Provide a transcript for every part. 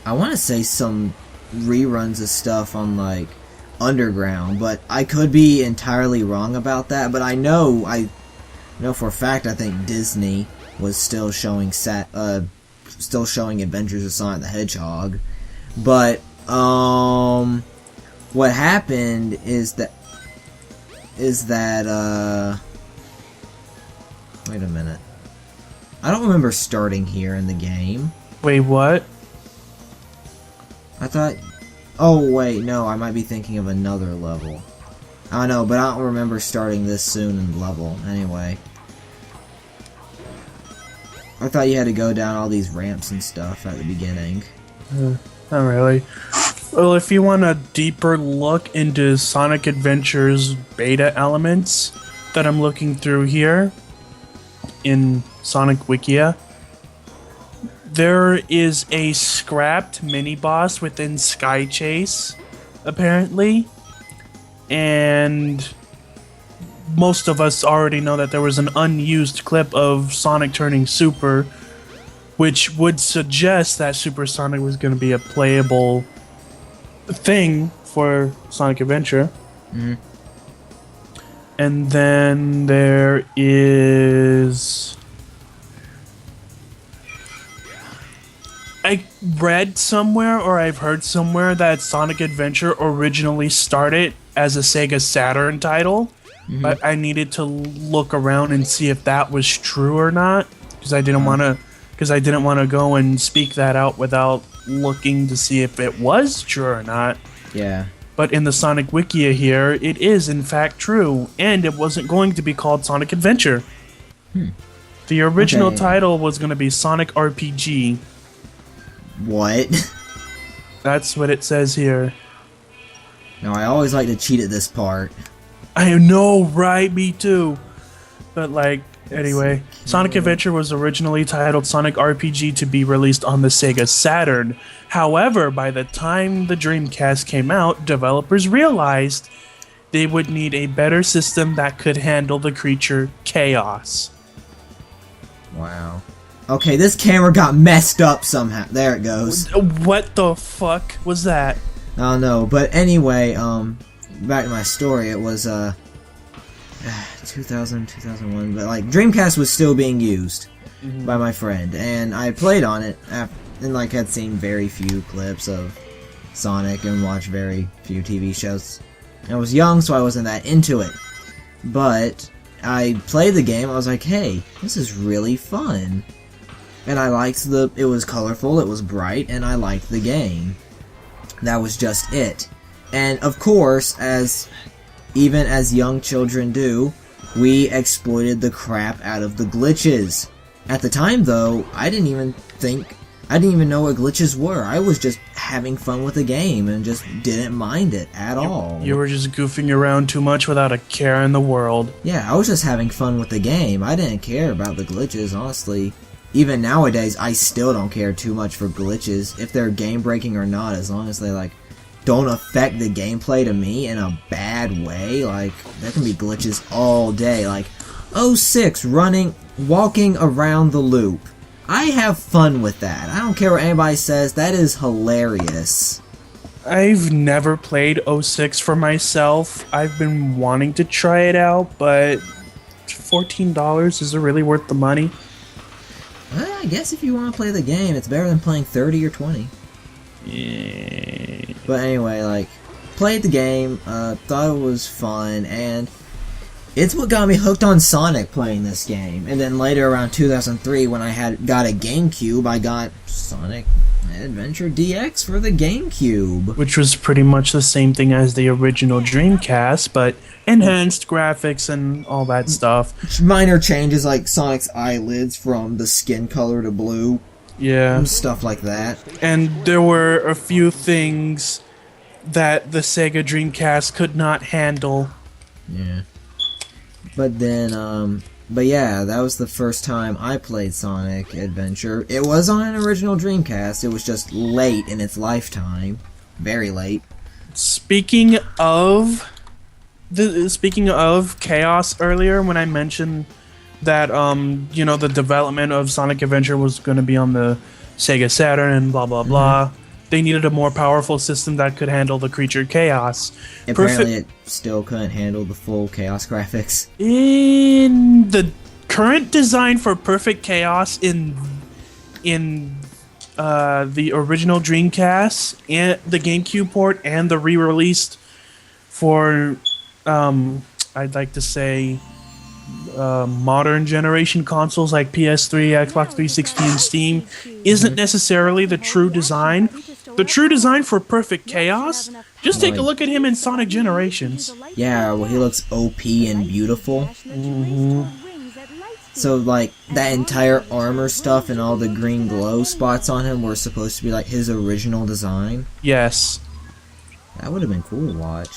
I want to say some reruns of stuff on like Underground, but I could be entirely wrong about that. But I know for a fact I think Disney was still showing Adventures of Sonic the Hedgehog. But what happened is that wait a minute. I don't remember starting here in the game. Wait, what? I thought... Oh, wait, no, I might be thinking of another level. I don't know, but I don't remember starting this soon in the level. Anyway. I thought you had to go down all these ramps and stuff at the beginning. Not really. Well, if you want a deeper look into Sonic Adventure's beta elements that I'm looking through here in Sonic Wikia, there is a scrapped mini-boss within Sky Chase, apparently, and most of us already know that there was an unused clip of Sonic turning Super, which would suggest that Super Sonic was going to be a playable thing for Sonic Adventure. Mm-hmm. And then there is... I read somewhere, or I've heard somewhere, that Sonic Adventure originally started as a Sega Saturn title. Mm-hmm. But I needed to look around and see if that was true or not, because I didn't want to go and speak that out without looking to see if it was true or not. Yeah. But in the Sonic Wikia here, it is in fact true, and it wasn't going to be called Sonic Adventure. The original title was going to be Sonic RPG. What? That's what it says here. No, I always like to cheat at this part. I know, right? Me too. But like, anyway, Sonic Adventure was originally titled Sonic RPG to be released on the Sega Saturn. However, by the time the Dreamcast came out, developers realized they would need a better system that could handle the creature Chaos. Wow. Okay, this camera got messed up somehow. There it goes. What the fuck was that? I don't know, but anyway, back to my story. It was 2001, but like Dreamcast was still being used by my friend, and I played on it and like had seen very few clips of Sonic and watched very few TV shows. I was young, so I wasn't that into it, but I played the game. I was like, hey, this is really fun. And I liked it was colorful, it was bright, and I liked the game. That was just it. And of course, even as young children do, we exploited the crap out of the glitches. At the time though, I didn't even know what glitches were. I was just having fun with the game and just didn't mind it at all. You were just goofing around too much without a care in the world. Yeah, I was just having fun with the game. I didn't care about the glitches, honestly. Even nowadays, I still don't care too much for glitches, if they're game-breaking or not, as long as they, like, don't affect the gameplay to me in a bad way. Like, there can be glitches all day, like, 06 walking around the loop. I have fun with that. I don't care what anybody says, that is hilarious. I've never played 06 for myself. I've been wanting to try it out, but $14, is it really worth the money? Well, I guess if you want to play the game, it's better than playing 30 or 20. Yeah. But anyway, like, played the game, thought it was fun, and it's what got me hooked on Sonic playing this game. And then later, around 2003, when I got a GameCube, I got Sonic Adventure DX for the GameCube. Which was pretty much the same thing as the original Dreamcast, but enhanced graphics and all that stuff. Minor changes like Sonic's eyelids from the skin color to blue. Yeah. And stuff like that. And there were a few things that the Sega Dreamcast could not handle. Yeah. But then, but yeah, that was the first time I played Sonic Adventure. It was on an original Dreamcast. It was just late in its lifetime. Very late. Speaking of Chaos earlier, when I mentioned that, the development of Sonic Adventure was going to be on the Sega Saturn and blah, blah, blah. they needed a more powerful system that could handle the creature chaos. Apparently, it still couldn't handle the full chaos graphics. In the current design for Perfect Chaos in the original Dreamcast and the GameCube port and the re-released for I'd like to say modern generation consoles like PS3, Xbox 360, and Steam isn't necessarily the true design. The true design for Perfect Chaos, just take a look at him in Sonic Generations. Yeah, well, he looks OP and beautiful. So, like, that entire armor stuff and all the green glow spots on him were supposed to be, like, his original design? Yes. That would have been cool to watch.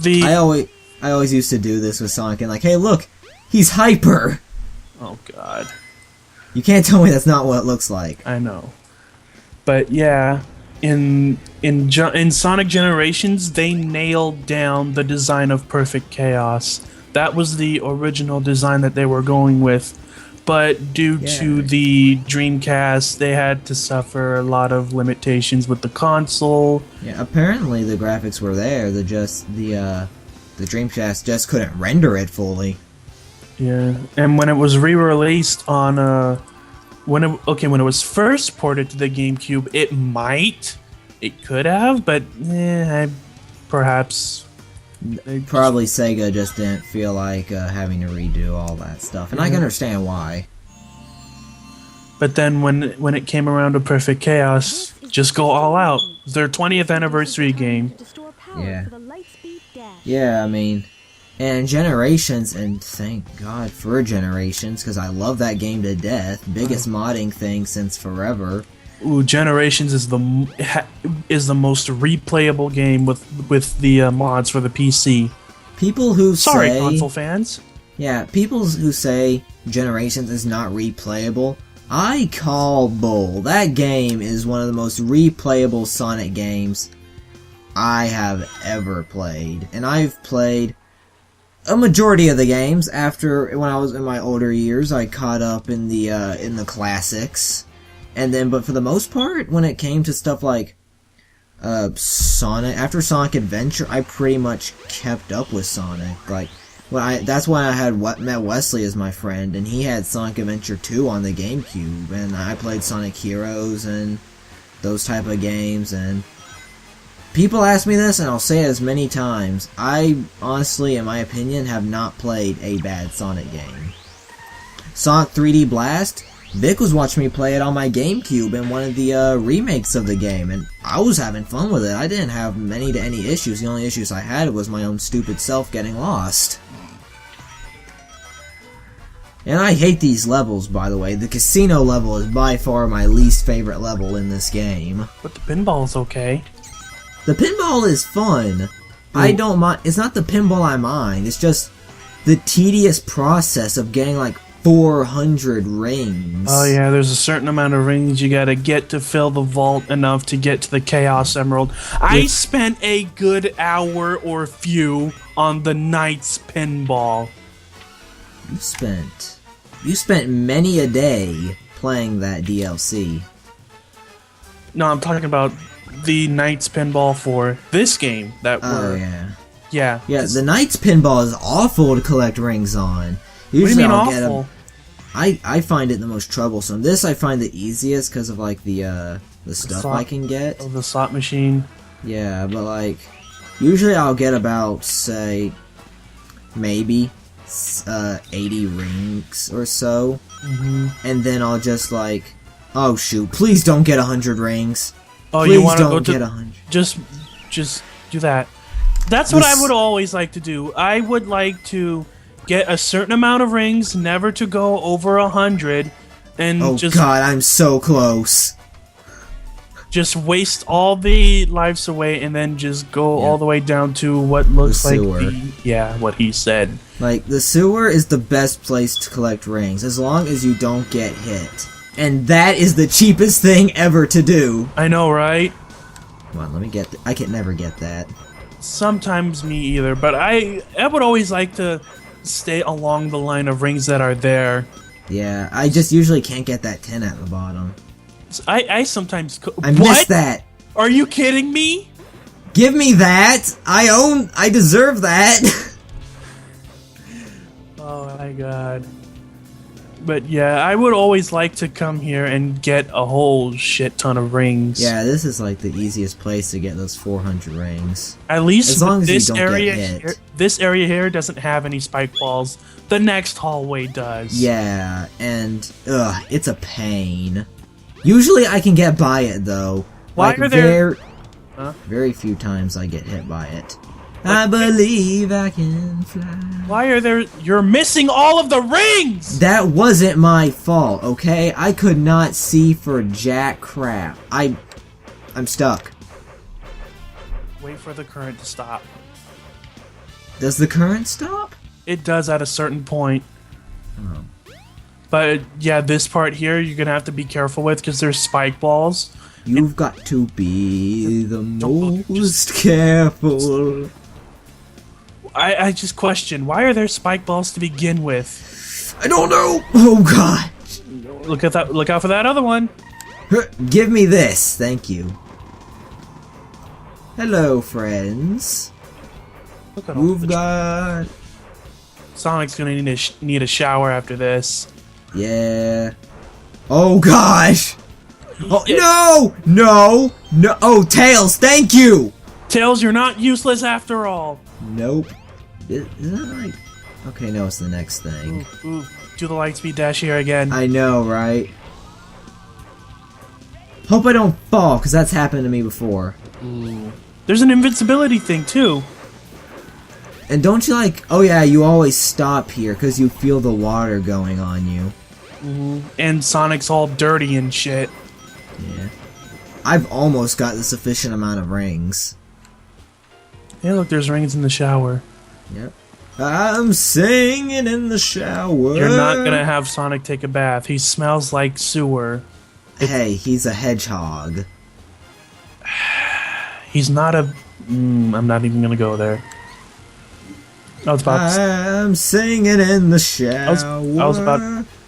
I always used to do this with Sonic and, like, hey, look! He's hyper! Oh, God. You can't tell me that's not what it looks like. I know. But, yeah, in Sonic Generations, they nailed down the design of Perfect Chaos. That was the original design that they were going with, but due to the Dreamcast, they had to suffer a lot of limitations with the console. Yeah, apparently the graphics were there. The Dreamcast just couldn't render it fully. Yeah, and when it was re-released on when it was first ported to the GameCube, it could have, but perhaps. Probably Sega just didn't feel like having to redo all that stuff, and I can understand why. But then when it came around to Perfect Chaos, just go all out. It's their 20th anniversary game. Yeah. Yeah, I mean, and Generations, and thank God for Generations, because I love that game to death. Biggest modding thing since forever. Ooh, Generations is the most replayable game with the mods for the PC. People who say console fans. Yeah, people who say Generations is not replayable, I call bull. That game is one of the most replayable Sonic games I have ever played, and I've played a majority of the games. After when I was in my older years, I caught up in the classics. And then, but for the most part, when it came to stuff like Sonic, after Sonic Adventure, I pretty much kept up with Sonic. Like, that's when I had met Wesley as my friend, and he had Sonic Adventure 2 on the GameCube, and I played Sonic Heroes and those type of games. And people ask me this, and I'll say it as many times. I honestly, in my opinion, have not played a bad Sonic game. Sonic 3D Blast. Vic was watching me play it on my GameCube in one of the remakes of the game, and I was having fun with it. I didn't have many to any issues. The only issues I had was my own stupid self getting lost. And I hate these levels, by the way. The casino level is by far my least favorite level in this game. But the pinball is okay. The pinball is fun. I don't mind. It's not the pinball I mind. It's just the tedious process of getting, like, 400 rings. Oh yeah, there's a certain amount of rings you gotta get to fill the vault enough to get to the Chaos Emerald. I spent a good hour or few on the Knight's Pinball. You spent many a day playing that DLC. No, I'm talking about the Knight's Pinball for this game. Yeah, the Knight's Pinball is awful to collect rings on. Usually what do you mean awful? I find it the most troublesome. This I find the easiest because of like the stuff I can get. Oh, the slot machine. Yeah, but like usually I'll get about say maybe 80 rings or so, and then I'll just like, oh shoot, please don't get 100 rings. Oh, please you want to don't get 100. Just do that. That's what I would always like to do. I would like to get a certain amount of rings, never to go over 100, and oh god, I'm so close. Just waste all the lives away, and then just go all the way down to what looks like what he said. Like, the sewer is the best place to collect rings, as long as you don't get hit. And that is the cheapest thing ever to do. I know, right? Come on, let me get I can never get that. Sometimes me either, but I would always like to stay along the line of rings that are there. Yeah, I just usually can't get that 10 at the bottom. I sometimes. I missed that. Are you kidding me? Give me that. I deserve that. Oh my god. But yeah, I would always like to come here and get a whole shit ton of rings. Yeah, this is like the easiest place to get those 400 rings. At least as long as this you don't area get hit. this area here doesn't have any spike balls. The next hallway does. Yeah, and it's a pain. Usually I can get by it though. Why are there very few times I get hit by it. I believe I can fly. Why are there? You're missing all of the rings! That wasn't my fault, okay? I could not see for jack crap. I'm stuck. Wait for the current to stop. Does the current stop? It does at a certain point. Oh. But yeah, this part here you're gonna have to be careful with because there's spike balls. You've got to be the most careful. I just question, why are there spike balls to begin with? I don't know. Oh god. Look at that! Look out for that other one. Give me this, thank you. Hello, friends. Look at all You've the got. Sonic's gonna need a shower after this. Yeah. Oh gosh. Oh Yeah. no! Oh, Tails, thank you. Tails, you're not useless after all. Nope. Is that like? Okay, no, it's the next thing. Ooh, do the lightspeed dash here again. I know, right? Hope I don't fall, because that's happened to me before. Ooh. There's an invincibility thing too. And don't you like... Oh yeah, you always stop here, because you feel the water going on you. And Sonic's all dirty and shit. Yeah. I've almost got the sufficient amount of rings. Hey, look, there's rings in the shower. Yep. I'm singing in the shower. You're not gonna have Sonic take a bath. He smells like sewer. Hey, he's a hedgehog. He's not a... I'm not even gonna go there. I was about to I'm singing in the shower.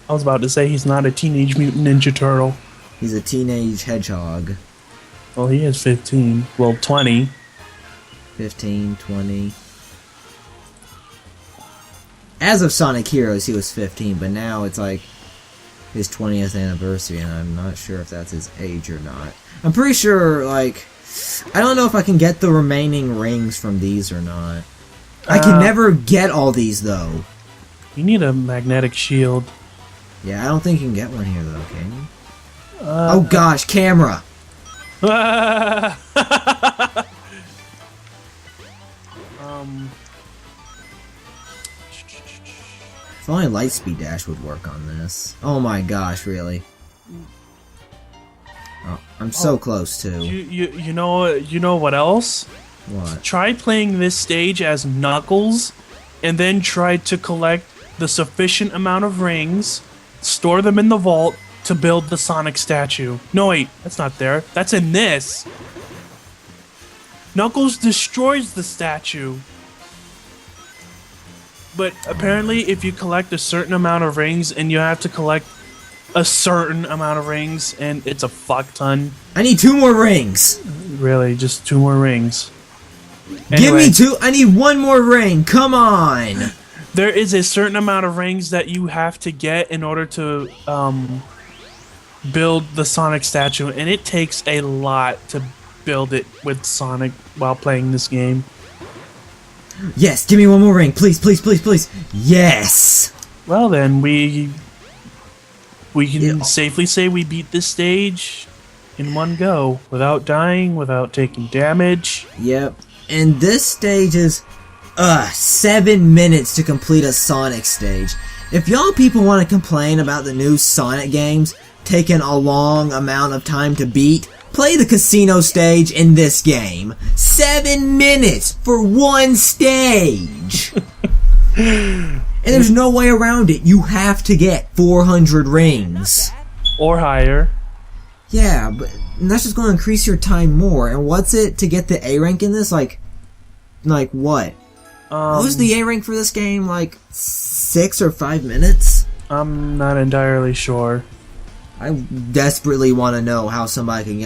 I was about to say he's not a Teenage Mutant Ninja Turtle. He's a teenage hedgehog. Well, he is 15. Well, 20. 15, 20. As of Sonic Heroes, he was 15, but now it's like his 20th anniversary, and I'm not sure if that's his age or not. I'm pretty sure, like, I don't know if I can get the remaining rings from these or not. I can never get all these, though. You need a magnetic shield. Yeah, I don't think you can get one here, though, can you? Oh gosh, camera! If only Lightspeed Dash would work on this. Oh my gosh, really? Oh, I'm so close too. You know what else? What? Try playing this stage as Knuckles, and then try to collect the sufficient amount of rings, store them in the vault to build the Sonic statue. No wait, that's not there. That's in this. Knuckles destroys the statue. But apparently if you collect a certain amount of rings, and you have to collect a certain amount of rings, and it's a fuck ton. I need 2 more rings! Really, just 2 more rings. Give me 2! I need 1 more ring! Come on! There is a certain amount of rings that you have to get in order to build the Sonic statue, and it takes a lot to build it with Sonic while playing this game. Yes, give me 1 more ring, please, please, please, please. Yes! Well then, we can safely say we beat this stage in one go, without dying, without taking damage. Yep. And this stage is 7 minutes to complete a Sonic stage. If y'all people want to complain about the new Sonic games taking a long amount of time to beat, play the casino stage in this game. 7 minutes for 1 stage! And there's no way around it. You have to get 400 rings. Or higher. Yeah, but that's just going to increase your time more. And what's it to get the A rank in this? Like what? What was the A rank for this game? Like 6 or 5 minutes? I'm not entirely sure. I desperately want to know how somebody can get